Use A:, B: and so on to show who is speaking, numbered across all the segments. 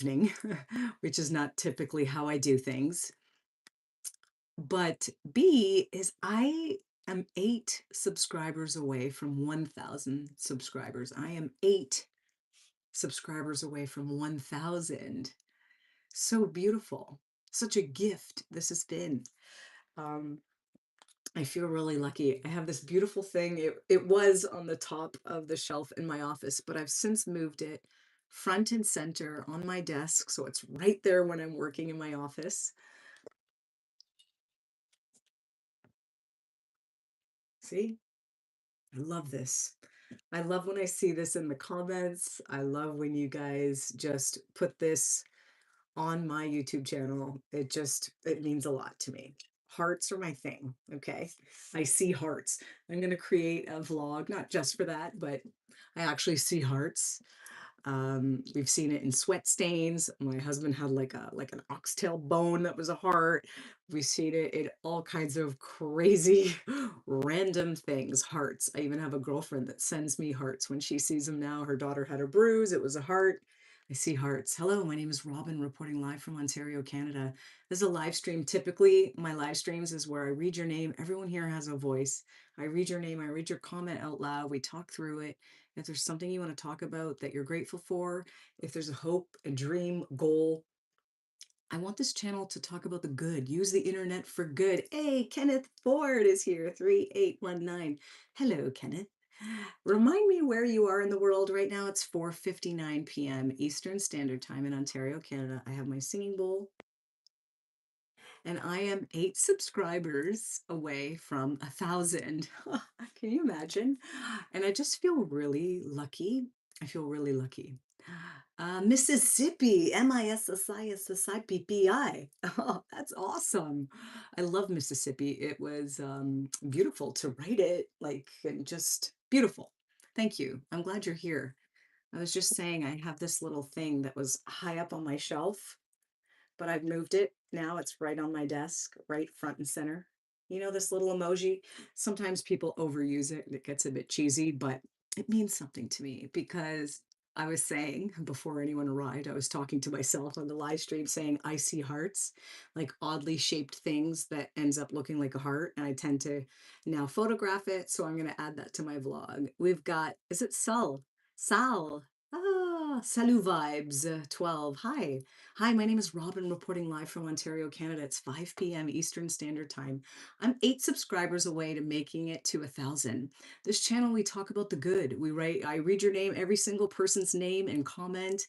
A: evening, which is not typically how I do things. But B is I am 8 subscribers away from 1,000 subscribers. I am 8 subscribers away from 1,000. So beautiful. Such a gift this has been. Um, I feel really lucky. I have this beautiful thing. It was on the top of the shelf in my office, but I've since moved it front and center on my desk. So it's right there when I'm working in my office. See, I love this. I love when I see this in the comments. I love when you guys just put this on my YouTube channel. It means a lot to me. Hearts are my thing, okay? I see hearts. I'm gonna create a vlog, not just for that, but I actually see hearts. We've seen it in sweat stains. My husband had like an oxtail bone that was a heart. We've seen it in all kinds of crazy random things, hearts. I even have a girlfriend that sends me hearts when she sees them now. Her daughter had a bruise, it was a heart. I see hearts. Hello, my name is Robin, reporting live from Ontario, Canada. This is a live stream. Typically, my live streams is where I read your name. Everyone here has a voice. I read your name, I read your comment out loud. We talk through it. If there's something you want to talk about that you're grateful for, if there's a hope, a dream, goal, I want this channel to talk about the good. Use the internet for good. Hey, Kenneth Ford is here, 3819. Hello, Kenneth. Remind me where you are in the world right now. It's 4:59 p.m. Eastern Standard Time in Ontario, Canada. I have my singing bowl and I am 8 subscribers away from 1,000. Can you imagine? And I just feel really lucky. I feel really lucky. Mississippi, Mississippi. Oh, that's awesome. I love Mississippi. It was beautiful to write it, like, and just beautiful. Thank you. I'm glad you're here. I was just saying I have this little thing that was high up on my shelf, but I've moved it. Now it's right on my desk, right front and center. You know, this little emoji, sometimes people overuse it and it gets a bit cheesy, but it means something to me because I was saying before anyone arrived, I was talking to myself on the live stream saying I see hearts, like oddly shaped things that ends up looking like a heart. And I tend to now photograph it. So I'm going to add that to my vlog. We've got, is it Sal? Sal. Ah, Salut Vibes 12. Hi. Hi, my name is Robin, reporting live from Ontario, Canada. It's 5 p.m. Eastern Standard Time. I'm 8 subscribers away to making it to 1,000. This channel, we talk about the good. I read your name, every single person's name and comment.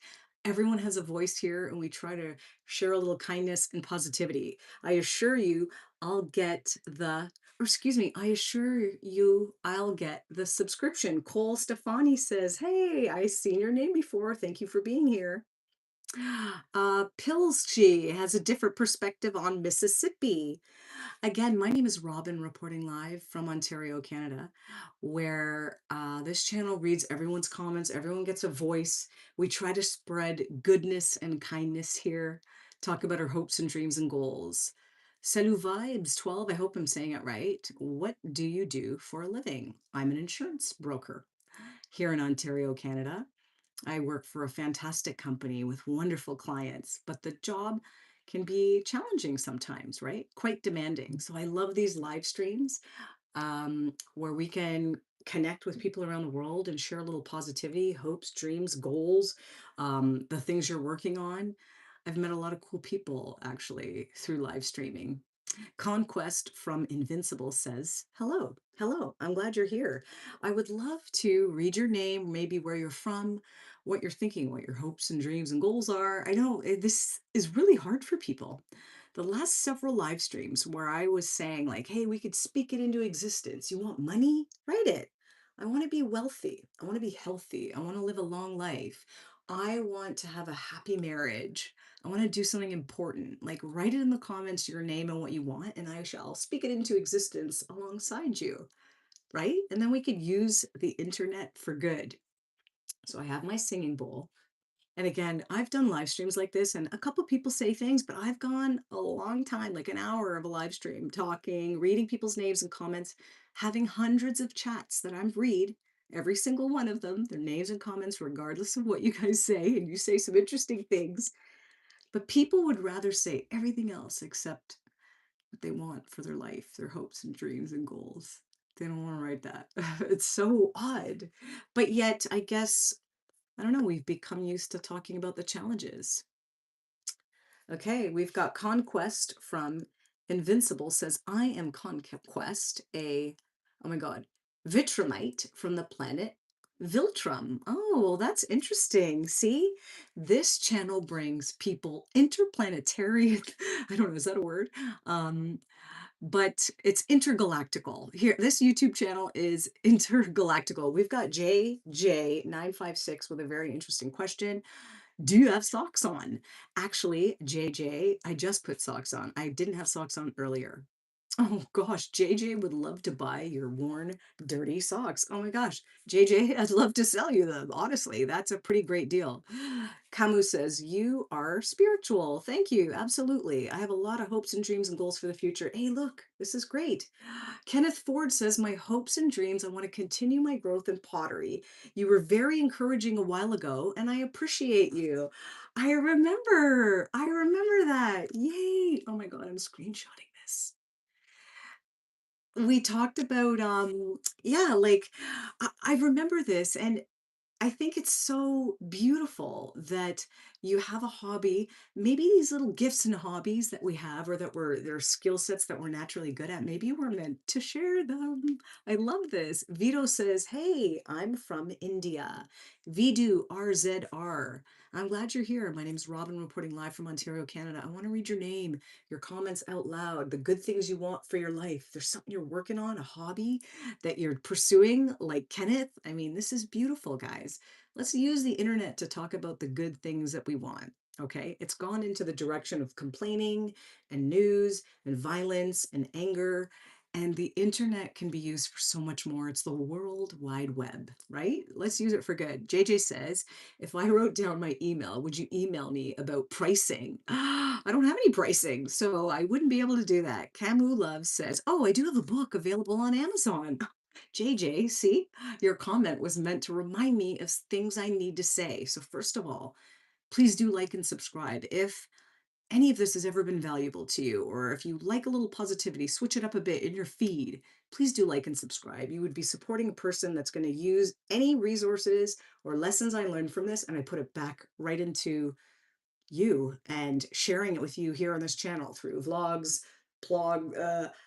A: Everyone has a voice here, and we try to share a little kindness and positivity. I assure you, I'll get the or excuse me, I assure you I'll get the subscription. Cole Stefani says, hey, I've seen your name before. Thank you for being here. Pilschi has a different perspective on Mississippi. Again, my name is Robin, reporting live from Ontario, Canada, where this channel reads everyone's comments. Everyone gets a voice. We try to spread goodness and kindness here, talk about our hopes and dreams and goals. Salut Vibes 12, I hope I'm saying it right. What do you do for a living? I'm an insurance broker here in Ontario, Canada. I work for a fantastic company with wonderful clients, but the job can be challenging sometimes, right? Quite demanding. So I love these live streams where we can connect with people around the world and share a little positivity, hopes, dreams, goals, the things you're working on. I've met a lot of cool people actually through live streaming. Conquest from Invincible says, hello, hello, I'm glad you're here. I would love to read your name, maybe where you're from, what you're thinking, what your hopes and dreams and goals are. I know this is really hard for people. The last several live streams where I was saying, like, hey, we could speak it into existence. You want money? Write it. I want to be wealthy. I want to be healthy. I want to live a long life. I want to have a happy marriage. I want to do something important. Like, write it in the comments, your name and what you want, and I shall speak it into existence alongside you, right? And then we could use the internet for good. So I have my singing bowl. And again, I've done live streams like this, and a couple people say things, but I've gone a long time, like an hour of a live stream, talking, reading people's names and comments, having hundreds of chats that I read every single one of them, their names and comments, regardless of what you guys say, and you say some interesting things. But people would rather say everything else except what they want for their life, their hopes and dreams and goals. They don't want to write that. It's so odd. But yet, I guess, I don't know, we've become used to talking about the challenges. Okay, we've got Conquest from Invincible says, I am Conquest, oh my God, Vitramite from the planet Viltrum. Oh, that's interesting. See, this channel brings people interplanetary, I don't know, is that a word? Um, but it's intergalactical. Here, this YouTube channel is intergalactical. We've got JJ956 with a very interesting question. Do you have socks on? Actually, JJ, I just put socks on. I didn't have socks on earlier. Oh gosh, JJ would love to buy your worn, dirty socks. Oh my gosh, JJ, I'd love to sell you them. Honestly, that's a pretty great deal. Camus says, you are spiritual. Thank you. Absolutely. I have a lot of hopes and dreams and goals for the future. Hey, look, this is great. Kenneth Ford says, my hopes and dreams, I want to continue my growth in pottery. You were very encouraging a while ago, and I appreciate you. I remember that. Yay. Oh my God, I'm screenshotting this. We talked about, yeah, like, I remember this, and I think it's so beautiful that you have a hobby, maybe these little gifts and hobbies that we have, or that they're skill sets that we're naturally good at. Maybe we're meant to share them. I love this. Vito says, hey, I'm from India. Vidu RZR. I'm glad you're here. My name's Robin, reporting live from Ontario, Canada. I want to read your name, your comments out loud, the good things you want for your life. There's something you're working on, a hobby that you're pursuing, like Kenneth. I mean, this is beautiful, guys. Let's use the internet to talk about the good things that we want. Okay, it's gone into the direction of complaining and news and violence and anger. And the internet can be used for so much more. It's the World Wide Web, right? Let's use it for good. JJ says, if I wrote down my email, would you email me about pricing? I don't have any pricing, so I wouldn't be able to do that. Camus Love says, oh, I do have a book available on Amazon. JJ, see, your comment was meant to remind me of things I need to say. So first of all, please do like and subscribe. If any of this has ever been valuable to you, or if you like a little positivity, switch it up a bit in your feed, please do like and subscribe. You would be supporting a person that's going to use any resources or lessons I learned from this, and I put it back right into you and sharing it with you here on this channel through vlogs,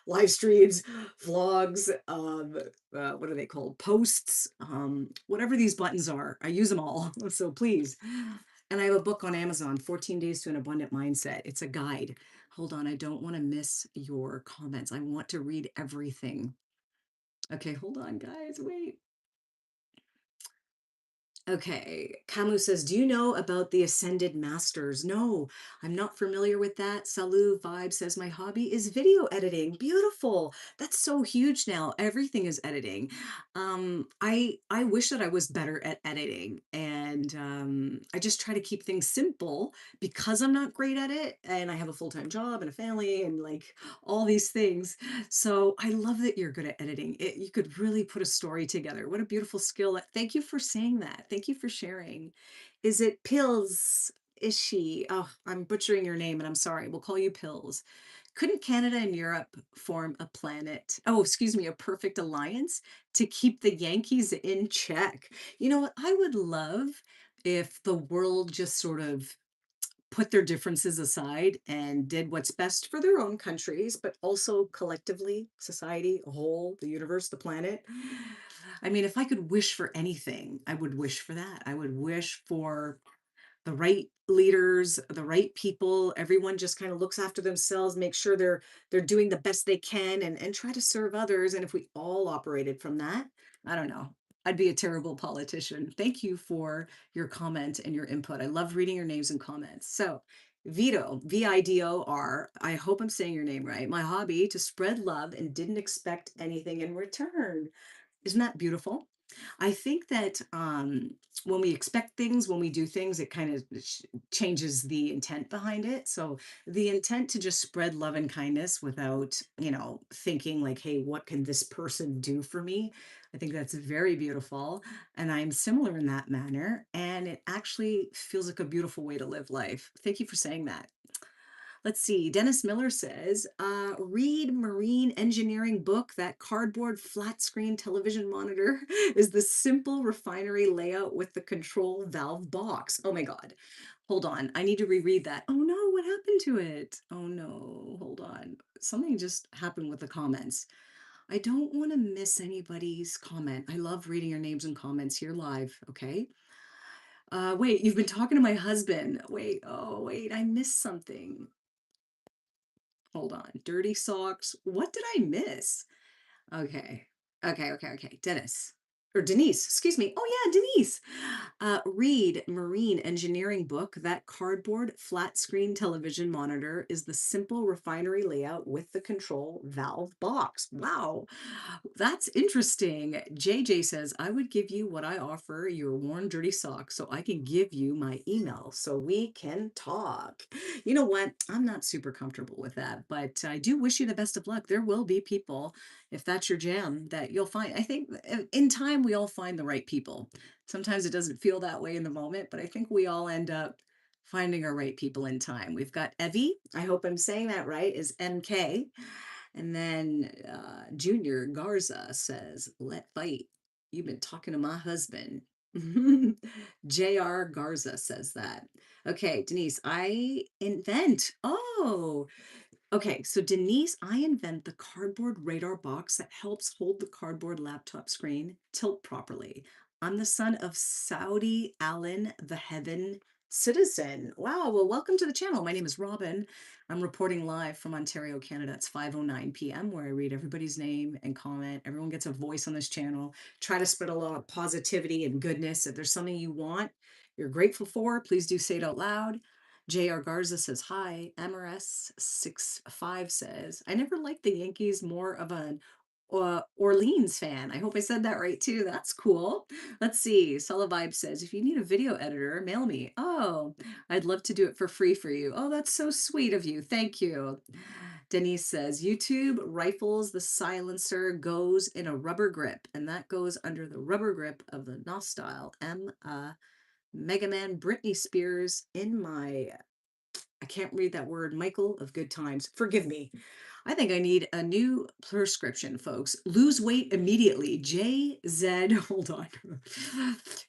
A: live streams, vlogs, what are they called? Posts, whatever these buttons are. I use them all. So please. And I have a book on Amazon, 14 Days to an Abundant Mindset. It's a guide. Hold on, I don't want to miss your comments. I want to read everything. Okay, hold on, guys. Wait. Okay, Camus says, do you know about the Ascended Masters? No, I'm not familiar with that. Salu Vibe says, my hobby is video editing. Beautiful. That's so huge now. Everything is editing. I wish that I was better at editing, and I just try to keep things simple because I'm not great at it, and I have a full-time job and a family and like all these things. So I love that you're good at editing. You could really put a story together. What a beautiful skill. Thank you for saying that. Thank you for sharing. Is it Pills? Is she? Oh, I'm butchering your name and I'm sorry. We'll call you Pills. Couldn't Canada and Europe form a planet? Oh, excuse me, a perfect alliance to keep the Yankees in check? You know what? I would love if the world just sort of put their differences aside and did what's best for their own countries, but also collectively, society, a whole, the universe, the planet. I mean, if I could wish for anything, I would wish for that. I would wish for the right leaders, the right people. Everyone just kind of looks after themselves, make sure they're doing the best they can, and try to serve others. And if we all operated from that, I don't know. I'd be a terrible politician. Thank you for your comment and your input. I love reading your names and comments. So, Vito, Vidor, I hope I'm saying your name right. My hobby to spread love and didn't expect anything in return. Isn't that beautiful? I think that when we expect things, when we do things, it kind of changes the intent behind it. So the intent to just spread love and kindness without, thinking like, hey, what can this person do for me? I think that's very beautiful. And I'm similar in that manner. And it actually feels like a beautiful way to live life. Thank you for saying that. Let's see. Dennis Miller says, read marine engineering book. That cardboard flat screen television monitor is the simple refinery layout with the control valve box. Oh my God. Hold on. I need to reread that. Oh no, what happened to it? Oh no, hold on. Something just happened with the comments. I don't want to miss anybody's comment. I love reading your names and comments here live. Okay. Wait, you've been talking to my husband. Wait, oh, wait, I missed something. Hold on. Dirty socks. What did I miss? Okay. Okay. Dennis. Or Denise, excuse me. Oh, yeah, Denise. Read Marine Engineering book. That cardboard flat screen television monitor is the simple refinery layout with the control valve box. Wow, that's interesting. JJ says, I would give you what I offer your worn, dirty socks so I can give you my email so we can talk. You know what? I'm not super comfortable with that, but I do wish you the best of luck. There will be people, if that's your jam, that you'll find. I think in time we all find the right people. Sometimes it doesn't feel that way in the moment, but I think we all end up finding our right people in time. We've got Evie, I hope I'm saying that right, is MK. And then Junior Garza says, let fight. You've been talking to my husband. JR Garza says that. Okay, Denise, I invent. Oh, okay, so Denise, I invent the cardboard radar box that helps hold the cardboard laptop screen tilt properly. I'm the son of Saudi Alan, the heaven citizen. Wow, well, welcome to the channel. My name is Robin. I'm reporting live from Ontario, Canada. It's 5:09 p.m. where I read everybody's name and comment. Everyone gets a voice on this channel. Try to spread a lot of positivity and goodness. If there's something you want, you're grateful for, please do say it out loud. J.R. Garza says, hi. MRS65 says, I never liked the Yankees, more of an Orleans fan. I hope I said that right too. That's cool. Let's see. Sella Vibe says, if you need a video editor, mail me. Oh, I'd love to do it for free for you. Oh, that's so sweet of you. Thank you. Denise says, YouTube rifles the silencer goes in a rubber grip, and that goes under the rubber grip of the Nostyle Mega Man Britney Spears in my, I can't read that word, Michael of Good Times. Forgive me. I think I need a new prescription, folks. Lose weight immediately. JZ, hold on.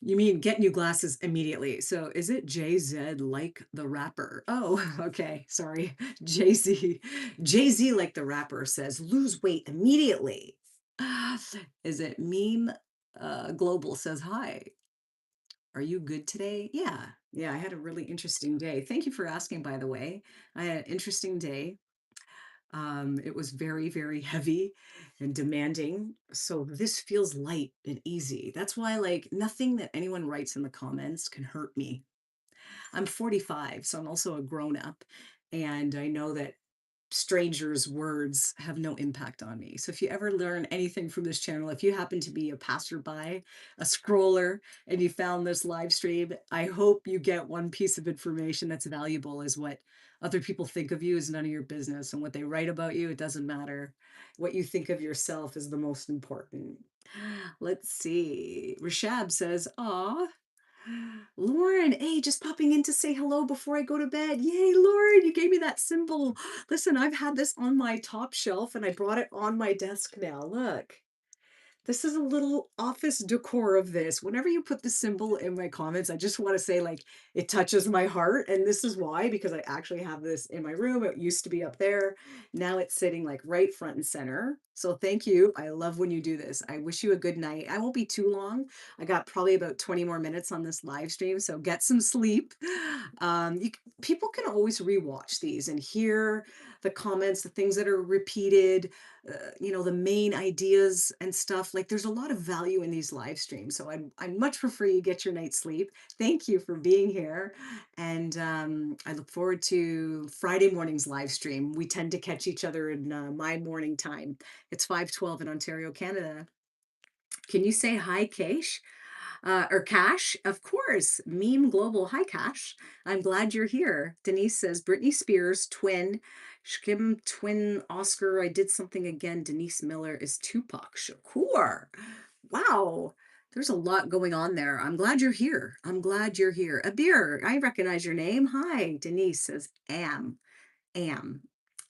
A: You mean get new glasses immediately. So is it JZ like the rapper? Oh, okay. Sorry. JZ. JZ like the rapper says lose weight immediately. Is it meme global says hi. Are you good today? Yeah. Yeah, I had a really interesting day. Thank you for asking, by the way. I had an interesting day. It was very, very heavy and demanding. So this feels light and easy. That's why, like, nothing that anyone writes in the comments can hurt me. I'm 45, so I'm also a grown up. And I know that strangers' words have no impact on me. So if you ever learn anything from this channel, if you happen to be a passerby, a scroller, and you found this live stream, I hope you get one piece of information that's valuable. Is what other people think of you is none of your business. And what they write about you, it doesn't matter. What you think of yourself is the most important. Let's see. Rashab says, aw, Lauren, hey, just popping in to say hello before I go to bed. Yay, Lauren, you gave me that symbol. Listen, I've had this on my top shelf and I brought it on my desk now. Look. This is a little office decor of this. Whenever you put the symbol in my comments, I just want to say, like, it touches my heart. And this is why, because I actually have this in my room. It used to be up there. Now it's sitting like right front and center. So thank you. I love when you do this. I wish you a good night. I won't be too long. I got probably about 20 more minutes on this live stream. So get some sleep. People can always rewatch these and hear the comments, the things that are repeated, the main ideas and stuff. Like there's a lot of value in these live streams. So I'd much prefer you get your night's sleep. Thank you for being here. And I look forward to Friday morning's live stream. We tend to catch each other in my morning time. It's 5:12 in Ontario, Canada. Can you say hi, Keish? Or Cash, of course. Meme Global. Hi, Cash. I'm glad you're here. Denise says Britney Spears, twin. Shkim, twin Oscar. I did something again. Denise Miller is Tupac Shakur. Wow. There's a lot going on there. I'm glad you're here. I'm glad you're here. Abir, I recognize your name. Hi. Denise says, am.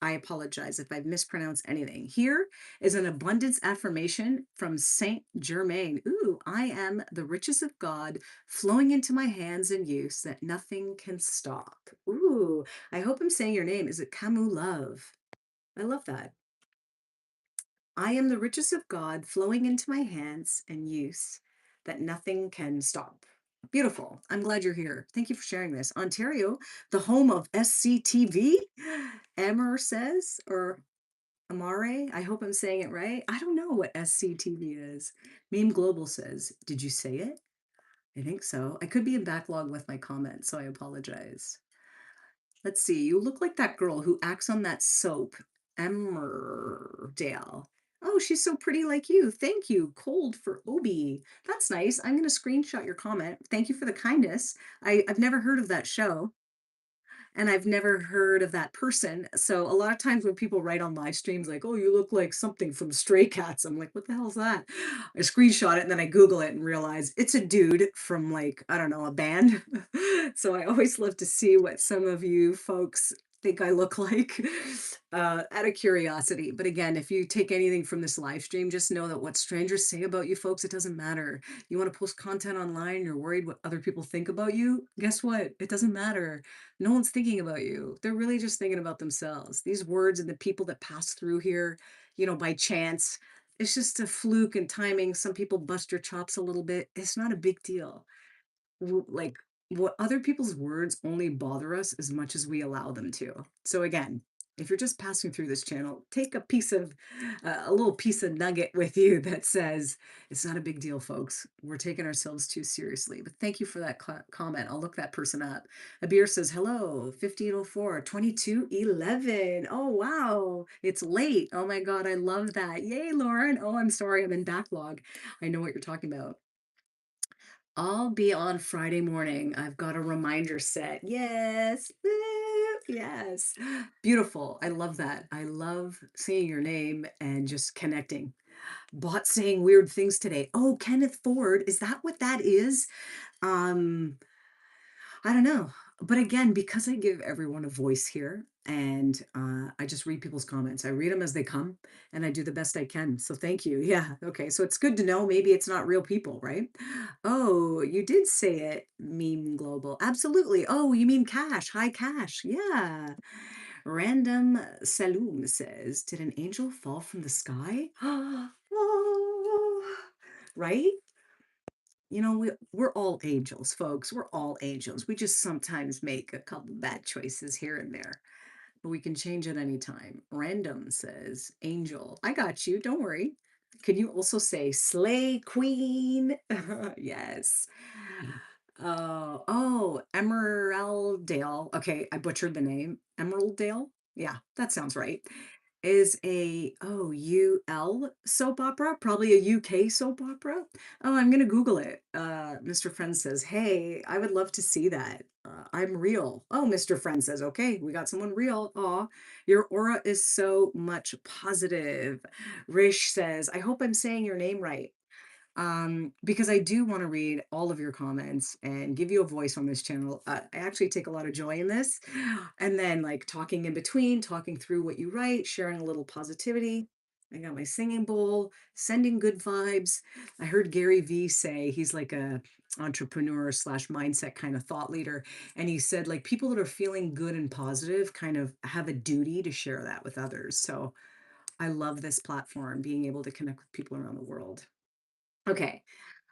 A: I apologize if I've mispronounced anything. Here is an abundance affirmation from Saint Germain. Ooh, I am the riches of God flowing into my hands and use that nothing can stop. Ooh, I hope I'm saying your name. Is it Camus Love? I love that. I am the riches of God flowing into my hands and use that nothing can stop. Beautiful. I'm glad you're here. Thank you for sharing this. Ontario, the home of SCTV, Amar says, or Amare. I hope I'm saying it right. I don't know what SCTV is. Meme Global says, did you say it? I think so. I could be in backlog with my comments, so I apologize. Let's see. You look like that girl who acts on that soap, Emmerdale. Oh, she's so pretty like you. Thank you. Cold for Obi. That's nice. I'm going to screenshot your comment. Thank you for the kindness. I've never heard of that show and I've never heard of that person. So a lot of times when people write on live streams like, "Oh, you look like something from Stray Cats," I'm like, "What the hell is that?" I screenshot it and then I Google it and realize it's a dude from like, I don't know, a band. So I always love to see what some of you folks think I look like out of curiosity. But again, if you take anything from this live stream, just know that what strangers say about you folks, it doesn't matter. You want to post content online, you're worried what other people think about you. Guess what? It doesn't matter. No one's thinking about you. They're really just thinking about themselves. These words and the people that pass through here, by chance, it's just a fluke and timing. Some people bust your chops a little bit. It's not a big deal. Like what other people's words only bother us as much as we allow them to. So again, if you're just passing through this channel, take a little piece of nugget with you that says it's not a big deal, folks. We're taking ourselves too seriously. But thank you for that comment. I'll look that person up. Abir says, hello, 1504, 2211. Oh, wow. It's late. Oh my God. I love that. Yay, Lauren. Oh, I'm sorry. I'm in backlog. I know what you're talking about. I'll be on Friday morning. I've got a reminder set. Yes. Woo, yes. Beautiful. I love that. I love seeing your name and just connecting. Bot saying weird things today. Oh, Kenneth Ford. Is that what that is? Um, I don't know. But again, because I give everyone a voice here and I just read people's comments, I read them as they come and I do the best I can. So thank you. Yeah. Okay. So it's good to know maybe it's not real people, right? Oh, you did say it, Meme Global. Absolutely. Oh, you mean Cash. Hi, Cash. Yeah. Random Saloom says, did an angel fall from the sky? Oh, right? We're all angels, folks. We're all angels. We just sometimes make a couple bad choices here and there, but we can change at any time. Random says, Angel, I got you. Don't worry. Can you also say Slay Queen? Yes. Emeraldale. Okay, I butchered the name. Emeraldale? Yeah, that sounds right. Is a UL soap opera, probably a UK soap opera. Oh, I'm gonna Google it. Mr. Friend says, hey, I would love to see that. I'm real. Oh, Mr. Friend says, okay, we got someone real. Aw, your aura is so much positive. Rish says, I hope I'm saying your name right. Because I do want to read all of your comments and give you a voice on this channel. I actually take a lot of joy in this. And then like talking in between, talking through what you write, sharing a little positivity. I got my singing bowl, sending good vibes. I heard Gary Vee say he's like a entrepreneur slash mindset kind of thought leader. And he said like people that are feeling good and positive kind of have a duty to share that with others. So I love this platform, being able to connect with people around the world. Okay,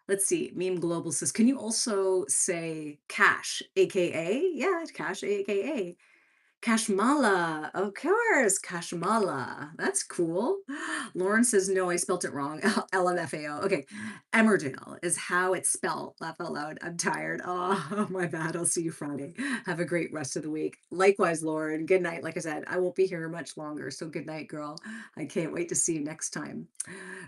A: let's see. Meme Global says, can you also say cash, aka? Yeah, cash, aka. Kashmala, of course, Kashmala. That's cool. Lauren says, no, I spelt it wrong. LMFAO. Okay. Emmerdale is how it's spelled. Laugh out loud. I'm tired. Oh, my bad. I'll see you Friday. Have a great rest of the week. Likewise, Lauren. Good night. Like I said, I won't be here much longer. So good night, girl. I can't wait to see you next time.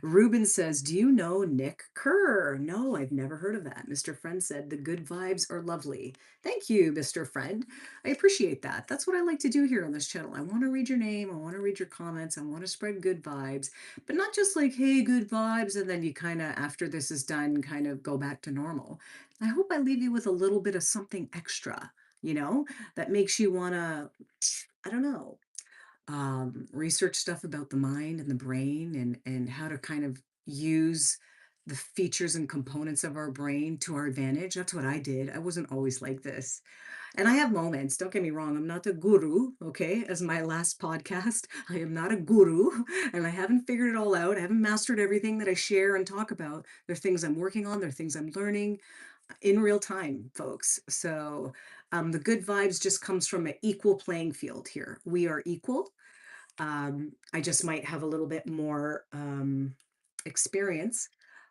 A: Ruben says, do you know Nick Kerr? No, I've never heard of that. Mr. Friend said, the good vibes are lovely. Thank you, Mr. Friend. I appreciate that. That's what I like to do here on this channel. I want to read your name. I want to read your comments. I want to spread good vibes, but not just like, hey, good vibes. And then you kind of, after this is done, kind of go back to normal. I hope I leave you with a little bit of something extra, you know, that makes you want to, I don't know, research stuff about the mind and the brain and how to kind of use the features and components of our brain to our advantage. That's what I did. I wasn't always like this. And I have moments, don't get me wrong, I'm not the guru, okay? As my last podcast, I am not a guru and I haven't figured it all out. I haven't mastered everything that I share and talk about. There are things I'm working on, there are things I'm learning in real time, folks. So the good vibes just comes from an equal playing field here. We are equal. I just might have a little bit more experience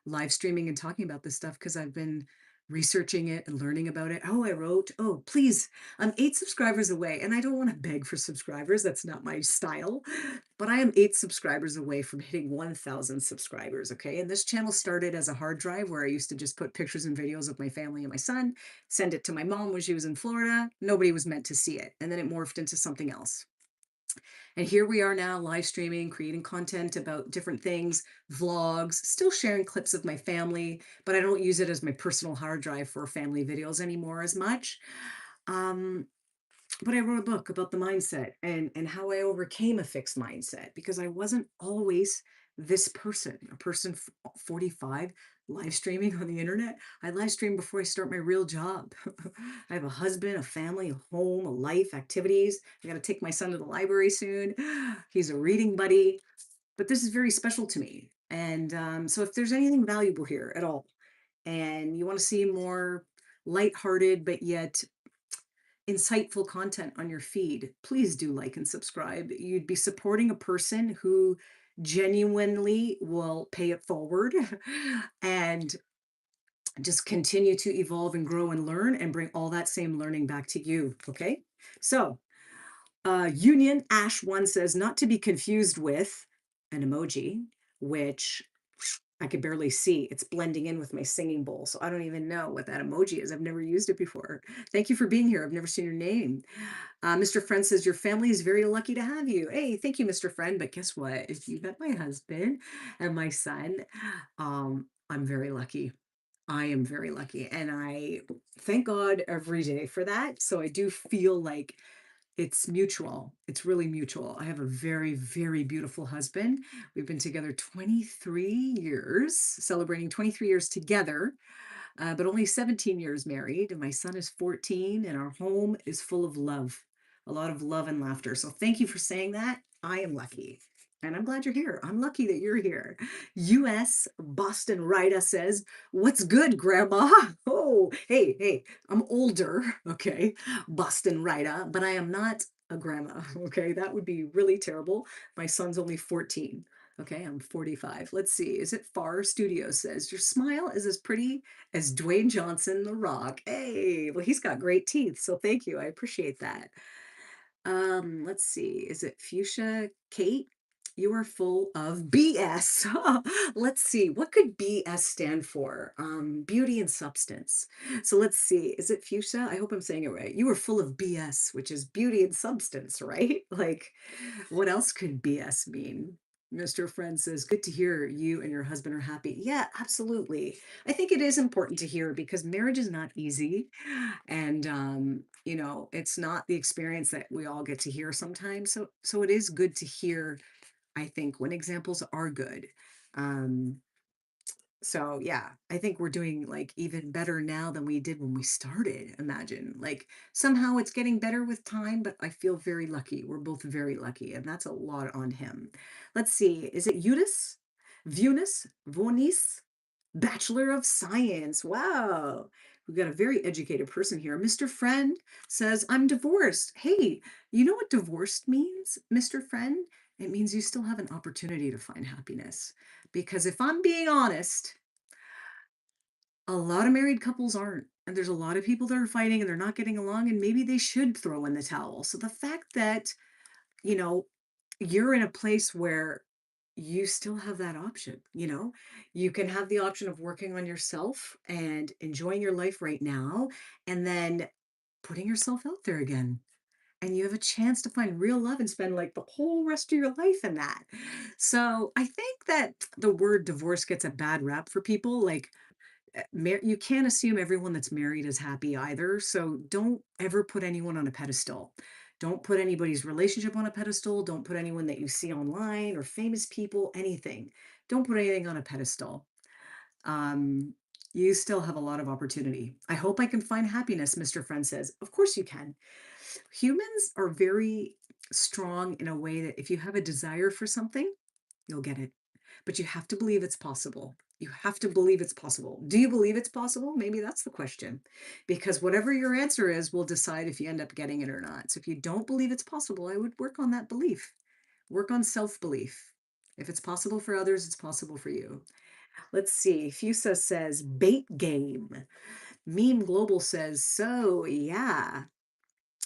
A: live streaming and talking about this stuff because I've been researching it and learning about it. Oh, I wrote, oh, please, I'm 8 subscribers away. And I don't want to beg for subscribers. That's not my style. But I am 8 subscribers away from hitting 1,000 subscribers. Okay. And this channel started as a hard drive where I used to just put pictures and videos of my family and my son, send it to my mom when she was in Florida. Nobody was meant to see it. And then it morphed into something else. And here we are now live streaming, creating content about different things, vlogs, still sharing clips of my family, but I don't use it as my personal hard drive for family videos anymore as much. Um, but I wrote a book about the mindset and how I overcame a fixed mindset because I wasn't always this person, a person 45 live streaming on the internet. I live stream before I start my real job. I have a husband, a family, a home, a life, activities. I got to take my son to the library soon. He's a reading buddy, but this is very special to me. And so if there's anything valuable here at all, and you want to see more lighthearted but yet insightful content on your feed, please do like and subscribe. You'd be supporting a person who genuinely will pay it forward and just continue to evolve and grow and learn and bring all that same learning back to you. Okay. So, Union Ash One says, not to be confused with an emoji, which I could barely see. It's blending in with my singing bowl. So I don't even know what that emoji is. I've never used it before. Thank you for being here. I've never seen your name. Mr. Friend says, your family is very lucky to have you. Hey, thank you, Mr. Friend. But guess what? If you met my husband and my son, I'm very lucky. I am very lucky. And I thank God every day for that. So I do feel like it's mutual. It's really mutual. I have a very, very beautiful husband. We've been together 23 years, celebrating 23 years together, but only 17 years married. And my son is 14, and our home is full of love, a lot of love and laughter. So thank you for saying that. I am lucky. And I'm glad you're here. I'm lucky that you're here. US Boston Rita says, what's good, Grandma? Oh, hey, hey, I'm older, okay, Boston Rita, but I am not a grandma, okay? That would be really terrible. My son's only 14. Okay, I'm 45. Let's see. Is it Far Studio says, your smile is as pretty as Dwayne Johnson, The Rock. Hey, well, he's got great teeth, so thank you. I appreciate that. Let's see. Is it Fuchsia Kate? You are full of BS. Let's see. What could BS stand for? Beauty and substance. So let's see. Is it Fuchsia? I hope I'm saying it right. You are full of BS, which is beauty and substance, right? Like, what else could BS mean? Mr. Friend says, good to hear you and your husband are happy. Yeah, absolutely. I think it is important to hear because marriage is not easy. And it's not the experience that we all get to hear sometimes. So it is good to hear, I think, when examples are good. Um, so yeah, I think we're doing like even better now than we did when we started. Imagine like somehow it's getting better with time, but I feel very lucky. We're both very lucky, and that's a lot on him. Let's see, is it Eunice? Vunis? Vonis? Bachelor of Science. Wow. We've got a very educated person here. Mr. Friend says, I'm divorced. Hey, you know what divorced means, Mr. Friend? It means you still have an opportunity to find happiness. Because if I'm being honest, a lot of married couples aren't. And there's a lot of people that are fighting and they're not getting along, and maybe they should throw in the towel. So the fact that, you know, you're in a place where you still have that option, you can have the option of working on yourself and enjoying your life right now, and then putting yourself out there again and you have a chance to find real love and spend like the whole rest of your life in that. So I think that the word divorce gets a bad rap for people. Like, you can't assume everyone that's married is happy either. So don't ever put anyone on a pedestal. Don't put anybody's relationship on a pedestal. Don't put anyone that you see online or famous people, anything. Don't put anything on a pedestal. Um, you still have a lot of opportunity. I hope I can find happiness, Mr. Friend says. Of course you can. Humans are very strong in a way that if you have a desire for something, you'll get it. But you have to believe it's possible. You have to believe it's possible. Do you believe it's possible? Maybe that's the question. Because whatever your answer is will decide if you end up getting it or not. So if you don't believe it's possible, I would work on that belief. Work on self belief. If it's possible for others, it's possible for you. Let's see. Fusa says bait game. Meme Global says, so yeah.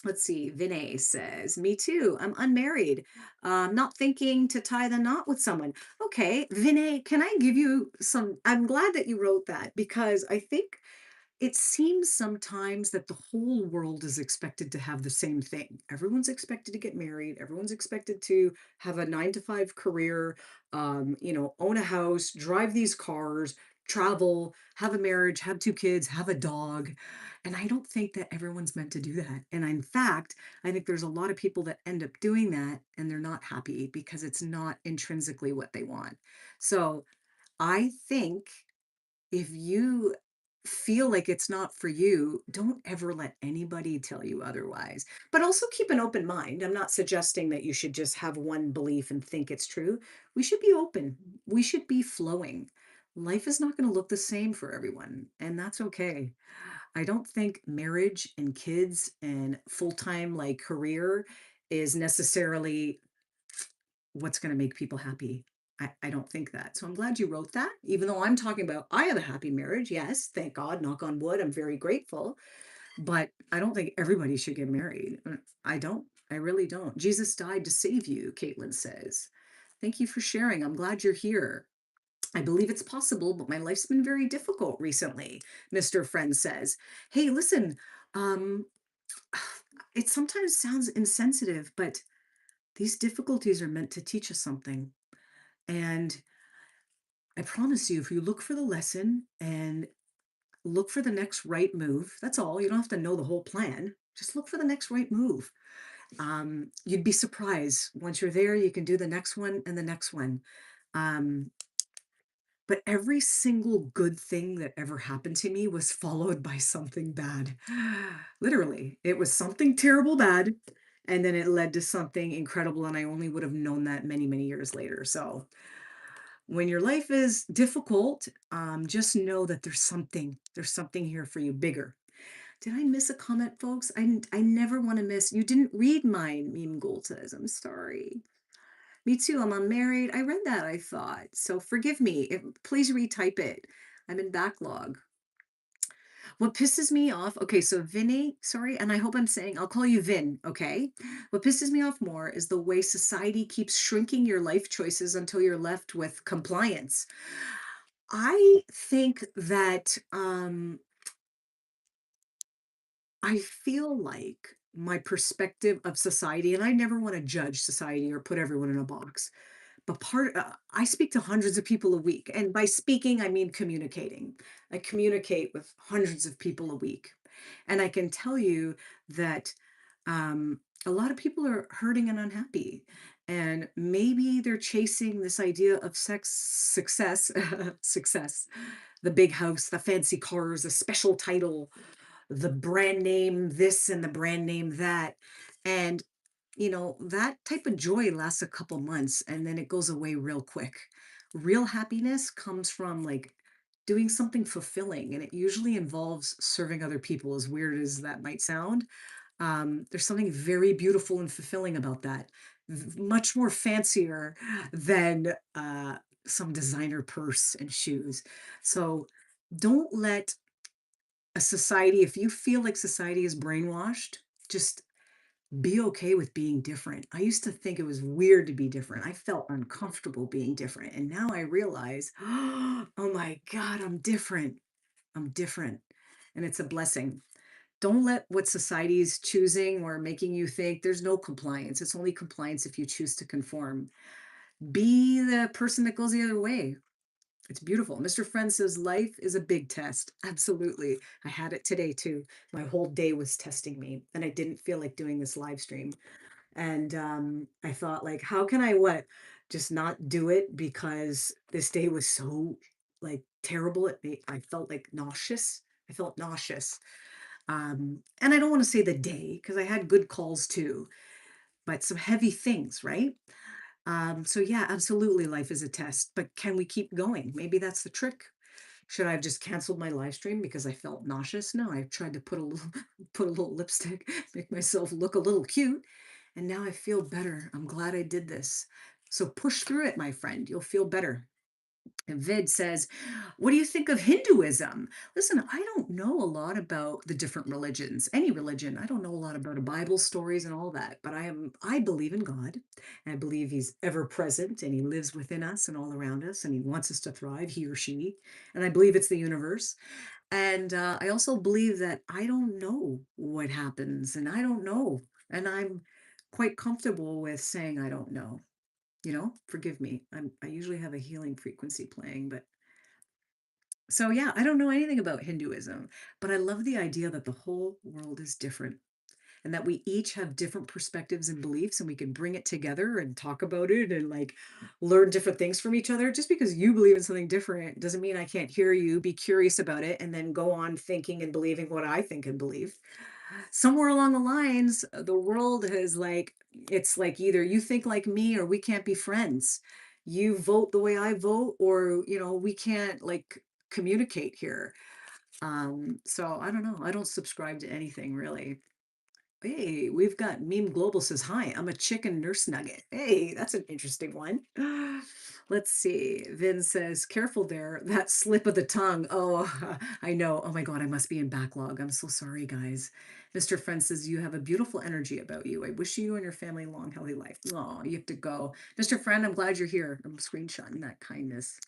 A: Let's see. Vinay says, me too. I'm unmarried. Not thinking to tie the knot with someone. Okay, Vinay, can I give you some? I'm glad that you wrote that because I think it seems sometimes that the whole world is expected to have the same thing. Everyone's expected to get married. Everyone's expected to have a 9 to 5 career, own a house, drive these cars, travel, have a marriage, have 2 kids, have a dog. And I don't think that everyone's meant to do that. And in fact, I think there's a lot of people that end up doing that and they're not happy because it's not intrinsically what they want. So I think if you feel like it's not for you, don't ever let anybody tell you otherwise. But also keep an open mind. I'm not suggesting that you should just have one belief and think it's true. We should be open. We should be flowing. Life is not going to look the same for everyone, and that's okay. I don't think marriage and kids and full-time like career is necessarily what's going to make people happy. I don't think that. So I'm glad you wrote that, even though I'm talking about I have a happy marriage. Yes, thank God, knock on wood. I'm very grateful. But I don't think everybody should get married. I don't. I really don't. Jesus died to save you, Caitlin says. Thank you for sharing. I'm glad you're here. I believe it's possible, but my life's been very difficult recently, Mr. Friend says. Hey, listen, um, it sometimes sounds insensitive, but these difficulties are meant to teach us something. And I promise you, if you look for the lesson and look for the next right move, that's all. You don't have to know the whole plan. Just look for the next right move. You'd be surprised. Once you're there, you can do the next one and the next one. Um, but every single good thing that ever happened to me was followed by something bad. Literally, it was something terrible bad. And then it led to something incredible. And I only would have known that many, many years later. So when your life is difficult, just know that there's something here for you bigger. Did I miss a comment, folks? I never want to miss. You didn't read mine, Meme Gold says. I'm sorry. Me too. I'm unmarried. I read that, I thought. So forgive me. Please retype it. I'm in backlog. What pisses me off, okay, so Vinny, sorry, and I hope I'm saying, I'll call you Vin, okay? What pisses me off more is the way society keeps shrinking your life choices until you're left with compliance. I think that I feel like my perspective of society, and I never want to judge society or put everyone in a box, but I speak to hundreds of people a week. And by speaking, I mean communicating. I communicate with hundreds of people a week. And I can tell you that a lot of people are hurting and unhappy. And maybe they're chasing this idea of success, success, the big house, the fancy cars, the special title, the brand name this and the brand name that. And, that type of joy lasts a couple months and then it goes away real quick. Real happiness comes from like doing something fulfilling, and it usually involves serving other people, as weird as that might sound. There's something very beautiful and fulfilling about that. Much more fancier than some designer purse and shoes. So don't let a society, if you feel like society is brainwashed, just be okay with being different. I used to think it was weird to be different. I felt uncomfortable being different. And now I realize, oh my God, I'm different. I'm different. And it's a blessing. Don't let what society is choosing or making you think there's no compliance. It's only compliance if you choose to conform. Be the person that goes the other way. It's beautiful. Mr. Friend says life is a big test. Absolutely. I had it today too. My whole day was testing me and I didn't feel like doing this live stream. And I thought like, how can I what? Just not do it because this day was so like terrible. I felt like nauseous. I felt nauseous. And I don't want to say the day because I had good calls too, but some heavy things, right? So yeah, absolutely life is a test, but can we keep going? Maybe that's the trick. Should I have just canceled my live stream because I felt nauseous? No, I tried to put a little put a little lipstick, make myself look a little cute, and now I feel better. I'm glad I did this. So push through it, my friend. You'll feel better. And Vid says, what do you think of Hinduism? Listen, I don't know a lot about the different religions, any religion. I don't know a lot about the Bible stories and all that, but I believe in God. And I believe he's ever present and he lives within us and all around us and he wants us to thrive, he or she. And I believe it's the universe. And I also believe that I don't know what happens and I don't know. And I'm quite comfortable with saying I don't know. Forgive me. I usually have a healing frequency playing, but so yeah, I don't know anything about Hinduism, but I love the idea that the whole world is different and that we each have different perspectives and beliefs and we can bring it together and talk about it and like learn different things from each other. Just because you believe in something different doesn't mean I can't hear you, be curious about it, and then go on thinking and believing what I think and believe. Somewhere along the lines, the world has like, it's like either you think like me or we can't be friends. You vote the way I vote, or, we can't like communicate here. So I don't know. I don't subscribe to anything really. Hey, we've got Meme Global says, hi, I'm a chicken nurse nugget. Hey, that's an interesting one. Let's see. Vin says, careful there, that slip of the tongue. Oh, I know. Oh my God, I must be in backlog. I'm so sorry, guys. Mr. Friend says, you have a beautiful energy about you. I wish you and your family a long, healthy life. Oh, you have to go. Mr. Friend, I'm glad you're here. I'm screenshotting that kindness.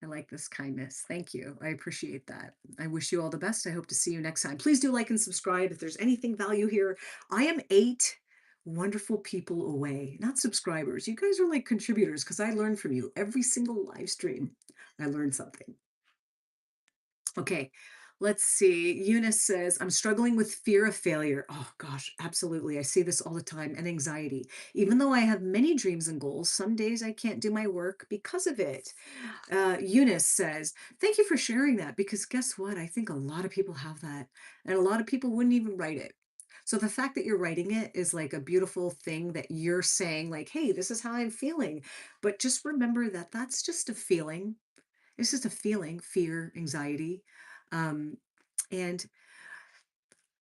A: I like this kindness. Thank you. I appreciate that. I wish you all the best. I hope to see you next time. Please do like and subscribe if there's anything value here. I am 8 wonderful people away, not subscribers. You guys are like contributors because I learn from you every single live stream. I learned something. Okay, let's see. Eunice says, I'm struggling with fear of failure. Oh gosh, absolutely. I see this all the time, and anxiety. Even though I have many dreams and goals, some days I can't do my work because of it. Eunice says, thank you for sharing that because guess what? I think a lot of people have that, and a lot of people wouldn't even write it. So the fact that you're writing it is like a beautiful thing that you're saying, like, hey, this is how I'm feeling. But just remember that that's just a feeling. It's just a feeling, fear, anxiety. Um, and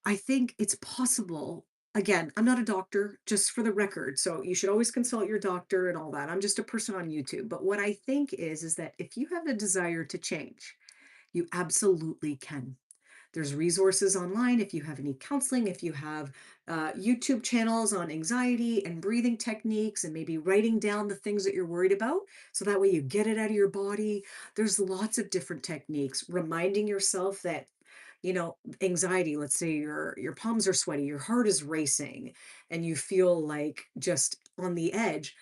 A: I think it's possible. Again, I'm not a doctor, just for the record. So you should always consult your doctor and all that. I'm just a person on YouTube. But what I think is that if you have a desire to change, you absolutely can. There's resources online if you have any counseling, if you have YouTube channels on anxiety and breathing techniques, and maybe writing down the things that you're worried about. So that way you get it out of your body. There's lots of different techniques. Reminding yourself that anxiety, let's say your palms are sweaty, your heart is racing, and you feel like just on the edge.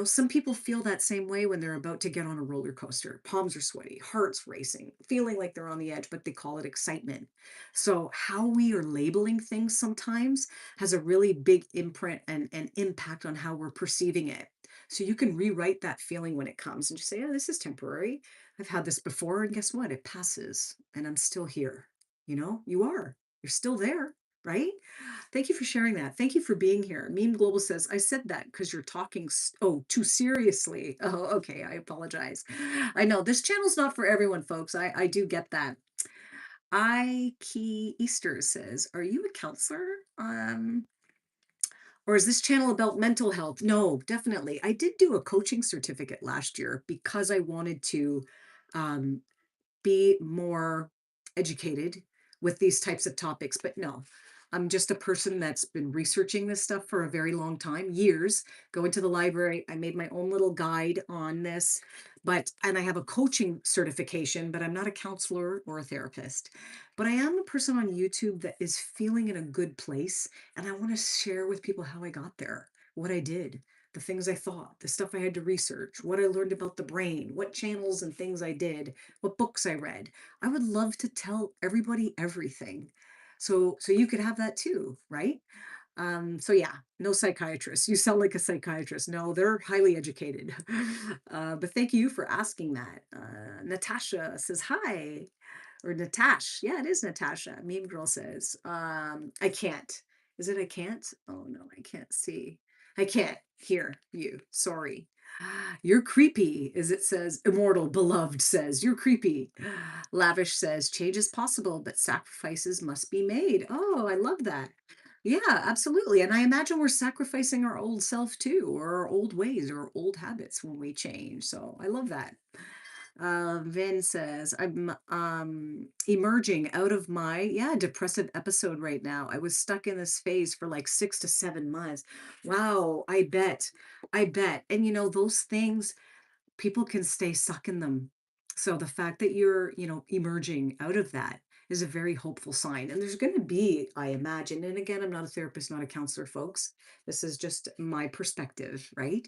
A: Some people feel that same way when they're about to get on a roller coaster. Palms are sweaty, heart's racing, feeling like they're on the edge, but they call it excitement. So how we are labeling things sometimes has a really big imprint and impact on how we're perceiving it. So you can rewrite that feeling when it comes and just say, oh, this is temporary. I've had this before, and guess what? It passes, and I'm still here. You are. You're still there, right? Thank you for sharing that. Thank you for being here. Meme Global says, I said that because you're talking, too seriously. Oh, okay. I apologize. I know this channel's not for everyone, folks. I do get that. I Key Easter says, are you a counselor? Or is this channel about mental health? No, definitely. I did do a coaching certificate last year because I wanted to um, be more educated with these types of topics. But no, I'm just a person that's been researching this stuff for a very long time, years. Going to the library, I made my own little guide on this. And I have a coaching certification, but I'm not a counselor or a therapist. But I am a person on YouTube that is feeling in a good place. And I want to share with people how I got there, what I did, the things I thought, the stuff I had to research, what I learned about the brain, what channels and things I did, what books I read. I would love to tell everybody everything. So you could have that too, right? So yeah, no psychiatrist. You sound like a psychiatrist. No, they're highly educated. But thank you for asking that. Natasha says hi, or Natash. Yeah, it is Natasha. Meme girl says, I can't. Is it I can't? Oh no, I can't see. I can't hear you. Sorry. You're creepy, as it says. Immortal, beloved says, you're creepy. Lavish says, change is possible, but sacrifices must be made. Oh, I love that. Yeah, absolutely. And I imagine we're sacrificing our old self too, or our old ways or old habits when we change. So I love that. Vin says, I'm emerging out of my depressive episode right now. I was stuck in this phase for like 6 to 7 months. Wow, I bet. I bet. And those things, people can stay stuck in them. So the fact that you're, emerging out of that is a very hopeful sign. And there's going to be, I imagine, and again, I'm not a therapist, not a counselor, folks. This is just my perspective, right?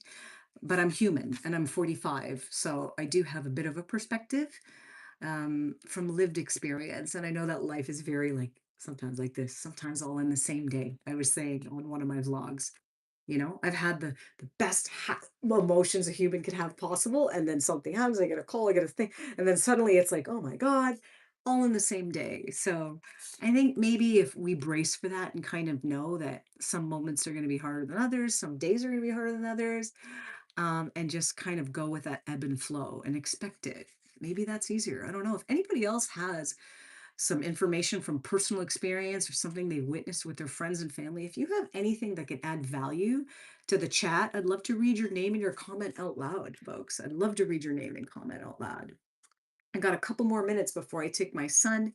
A: But I'm human and I'm 45. So I do have a bit of a perspective from lived experience. And I know that life is very like sometimes like this, sometimes all in the same day. I was saying on one of my vlogs, I've had the best emotions a human could have possible. And then something happens, I get a call, I get a thing. And then suddenly it's like, oh my God, all in the same day. So I think maybe if we brace for that and kind of know that some moments are going to be harder than others, some days are going to be harder than others, and just kind of go with that ebb and flow and expect it. Maybe that's easier. I don't know if anybody else has some information from personal experience or something they witnessed with their friends and family. If you have anything that could add value to the chat, I'd love to read your name and your comment out loud, folks. I'd love to read your name and comment out loud. I got a couple more minutes before I take my son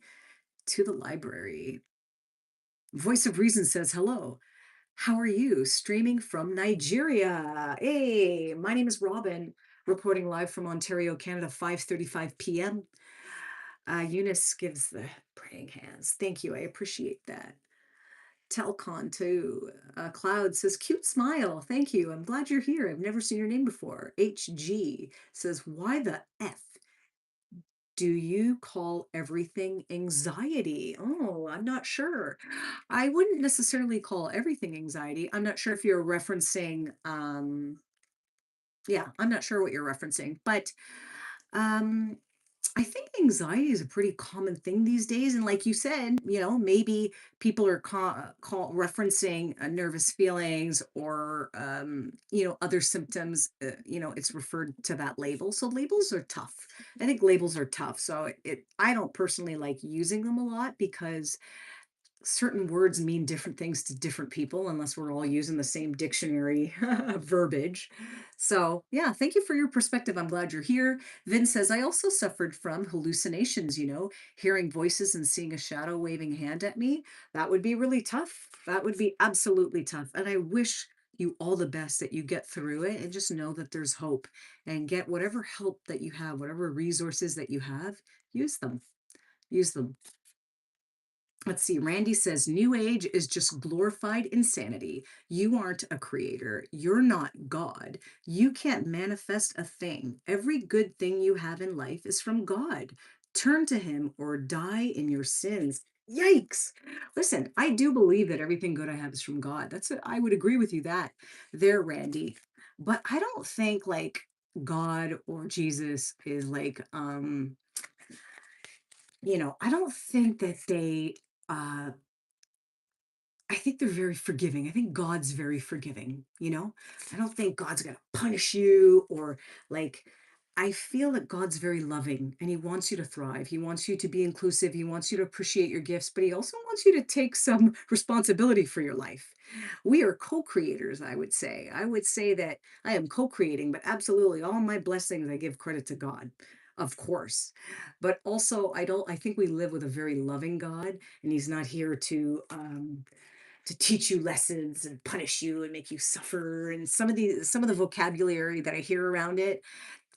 A: to the library. Voice of Reason says hello. How are you? Streaming from Nigeria. Hey, my name is Robin, reporting live from Ontario, Canada, 5:35 p.m. Eunice gives the praying hands. Thank you. I appreciate that. Telcon too. Cloud says, cute smile. Thank you. I'm glad you're here. I've never seen your name before. HG says, why the F do you call everything anxiety? Oh, I'm not sure. I wouldn't necessarily call everything anxiety. I'm not sure if you're referencing, yeah, I'm not sure what you're referencing, but um, I think anxiety is a pretty common thing these days. And like you said, maybe people are referencing nervous feelings or, other symptoms. It's referred to that label. So labels are tough. I think labels are tough. So I don't personally like using them a lot because certain words mean different things to different people unless we're all using the same dictionary verbiage. So, yeah, thank you for your perspective. I'm glad you're here. Vin says, I also suffered from hallucinations, hearing voices and seeing a shadow waving hand at me. That would be really tough. That would be absolutely tough. And I wish you all the best that you get through it and just know that there's hope and get whatever help that you have, whatever resources that you have, use them. Use them. Let's see. Randy says, New Age is just glorified insanity. You aren't a creator. You're not God. You can't manifest a thing. Every good thing you have in life is from God. Turn to Him or die in your sins. Yikes. Listen, I do believe that everything good I have is from God. I would agree with you that there, Randy. But I don't think like God or Jesus is like, I don't think that uh, I think they're very forgiving. I think God's very forgiving. I don't think God's going to punish you or like, I feel that God's very loving and He wants you to thrive. He wants you to be inclusive. He wants you to appreciate your gifts, but He also wants you to take some responsibility for your life. We are co creators, I would say. I would say that I am co creating, but absolutely all my blessings, I give credit to God. Of course. But also, I think we live with a very loving God, and He's not here to teach you lessons and punish you and make you suffer. And some of the vocabulary that I hear around it,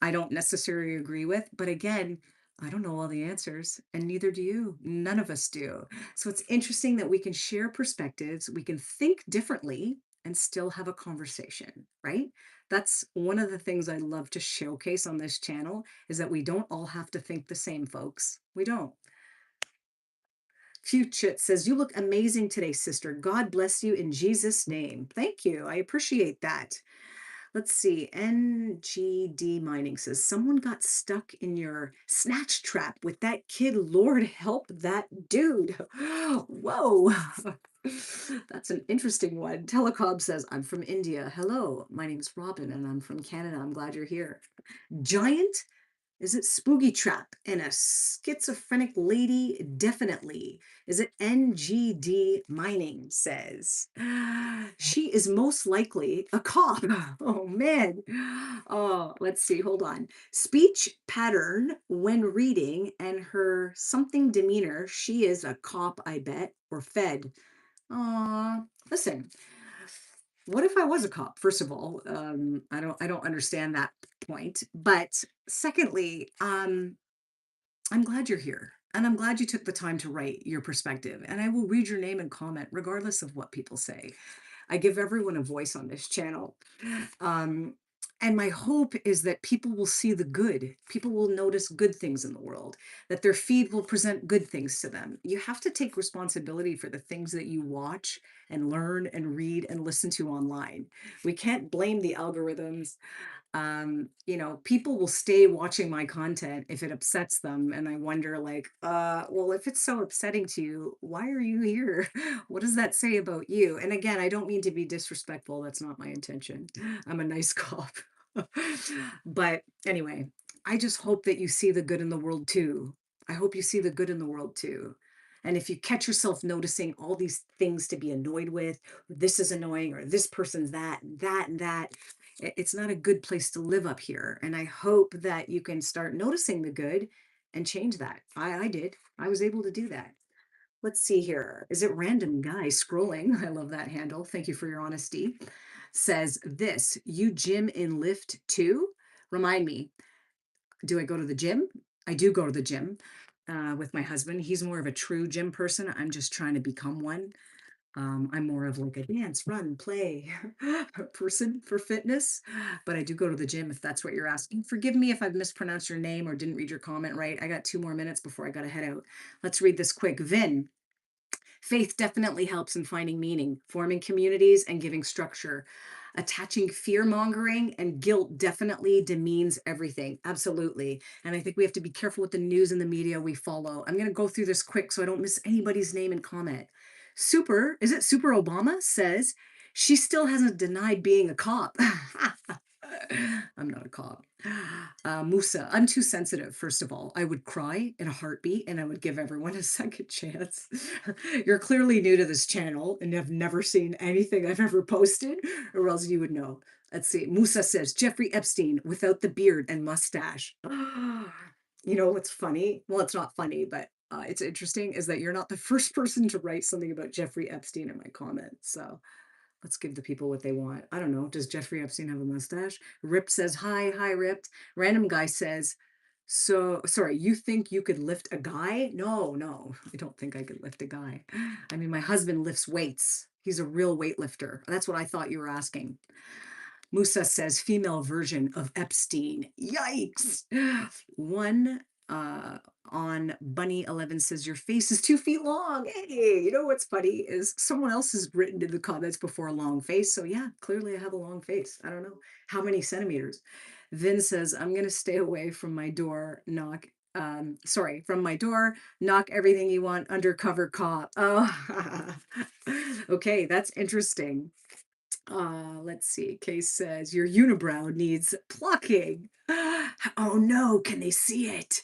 A: I don't necessarily agree with, but again, I don't know all the answers, and neither do you. None of us do. So it's interesting that we can share perspectives, we can think differently, and still have a conversation, right? That's one of the things I love to showcase on this channel is that we don't all have to think the same, folks. We don't. Fuchit says, "You look amazing today, sister. God bless you in Jesus' name." Thank you. I appreciate that. Let's see. NGD Mining says, "Someone got stuck in your snatch trap with that kid. Lord help that dude." Whoa. That's an interesting one. Telecob says, "I'm from India. Hello, my name's Robin and I'm from Canada. I'm glad you're here." Giant, is it Spooky Trap and a schizophrenic lady? Definitely. Is it NGD Mining says? She is most likely a cop. Oh man. Oh, let's see. Hold on. Speech pattern when reading and her something demeanor. She is a cop, I bet, or fed. Listen, what if I was a cop? First of all, I don't understand that point. But secondly, I'm glad you're here. And I'm glad you took the time to write your perspective. And I will read your name and comment regardless of what people say. I give everyone a voice on this channel. Um, and my hope is that people will see the good. People will notice good things in the world, that their feed will present good things to them. You have to take responsibility for the things that you watch and learn and read and listen to online. We can't blame the algorithms. People will stay watching my content if it upsets them. And I wonder, like, well, if it's so upsetting to you, why are you here? What does that say about you? And again, I don't mean to be disrespectful. That's not my intention. I'm a nice cop. But anyway, I just hope that you see the good in the world too. I hope you see the good in the world too. And if you catch yourself noticing all these things to be annoyed with, or this is annoying, or this person's that, and that, and that, it's not a good place to live up here. And I hope that you can start noticing the good and change that. I did. I was able to do that. Let's see here. Is it random guy scrolling? I love that handle. Thank you for your honesty. Says this, you gym in lift too? Remind me, do I go to the gym? I do go to the gym with my husband. He's more of a true gym person. I'm just trying to become one. I'm more of like a dance, run, play person for fitness, but I do go to the gym if that's what you're asking. Forgive me if I've mispronounced your name or didn't read your comment right. I got 2 more minutes before I got to head out. Let's read this quick. Vin, faith definitely helps in finding meaning, forming communities, and giving structure. Attaching fear mongering and guilt definitely demeans everything. Absolutely. And I think we have to be careful with the news and the media we follow. I'm going to go through this quick so I don't miss anybody's name and comment. Is it Super Obama says she still hasn't denied being a cop. I'm not a cop. Musa, I'm too sensitive, first of all. I would cry in a heartbeat and I would give everyone a second chance. You're clearly new to this channel and have never seen anything I've ever posted, or else you would know. Let's see. Musa says Jeffrey Epstein without the beard and mustache. You know what's funny? Well, it's not funny, but it's interesting is that you're not the first person to write something about Jeffrey Epstein in my comments. So let's give the people what they want. I don't know. Does Jeffrey Epstein have a mustache? Rip says, hi, Ripped. Random guy says, so sorry, you think you could lift a guy? No, I don't think I could lift a guy. I mean, my husband lifts weights. He's a real weightlifter. That's what I thought you were asking. Musa says female version of Epstein. Yikes. One on Bunny 11 says your face is 2 feet long. Hey, you know what's funny is someone else has written in the comments before a long face. So yeah, clearly I have a long face. I don't know how many centimeters. Vin says I'm gonna stay away from my door, from my door, knock everything you want, undercover cop. Oh, okay, that's interesting. Let's see. Case says your unibrow needs plucking. Oh no, can they see it?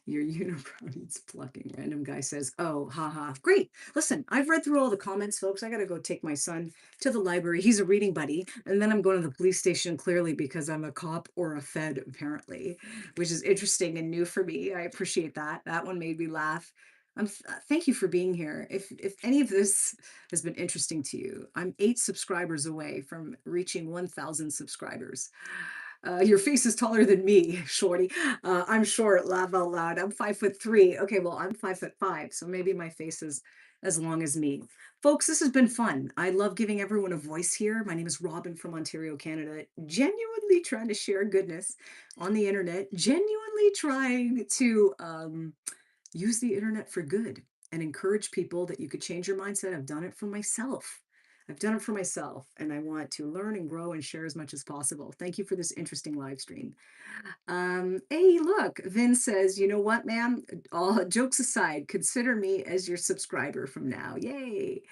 A: Your unibrow needs plucking. Random guy says, oh, haha. Great. Listen, I've read through all the comments, folks. I gotta go take my son to the library. He's a reading buddy. And then I'm going to the police station clearly because I'm a cop or a fed, apparently, which is interesting and new for me. I appreciate that. That one made me laugh. Thank you for being here. If any of this has been interesting to you, I'm 8 subscribers away from reaching 1,000 subscribers. Your face is taller than me, shorty. I'm short, laugh out loud. I'm 5'3". Okay, well, I'm 5'5", so maybe my face is as long as me. Folks, this has been fun. I love giving everyone a voice here. My name is Robin from Ontario, Canada. Genuinely trying to share goodness on the internet, genuinely trying to use the internet for good and encourage people that you could change your mindset. I've done it for myself. I've done it for myself, and I want to learn and grow and share as much as possible. Thank you for this interesting live stream. Hey, look, Vin says, you know what, ma'am? All jokes aside, consider me as your subscriber from now. Yay.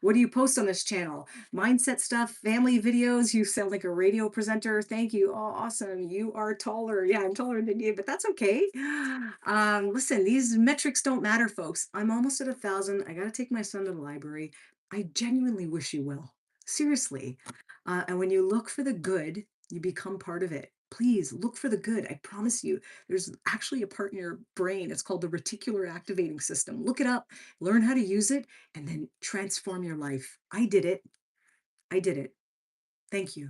A: What do you post on this channel? Mindset stuff, family videos. You sound like a radio presenter. Thank you. Oh, awesome. You are taller. Yeah, I'm taller than you, but that's okay. Listen, these metrics don't matter, folks. I'm almost at 1,000. I got to take my son to the library. I genuinely wish you well. Seriously. And when you look for the good, you become part of it. Please look for the good. I promise you, there's actually a part in your brain. It's called the reticular activating system. Look it up, learn how to use it, and then transform your life. I did it. I did it. Thank you.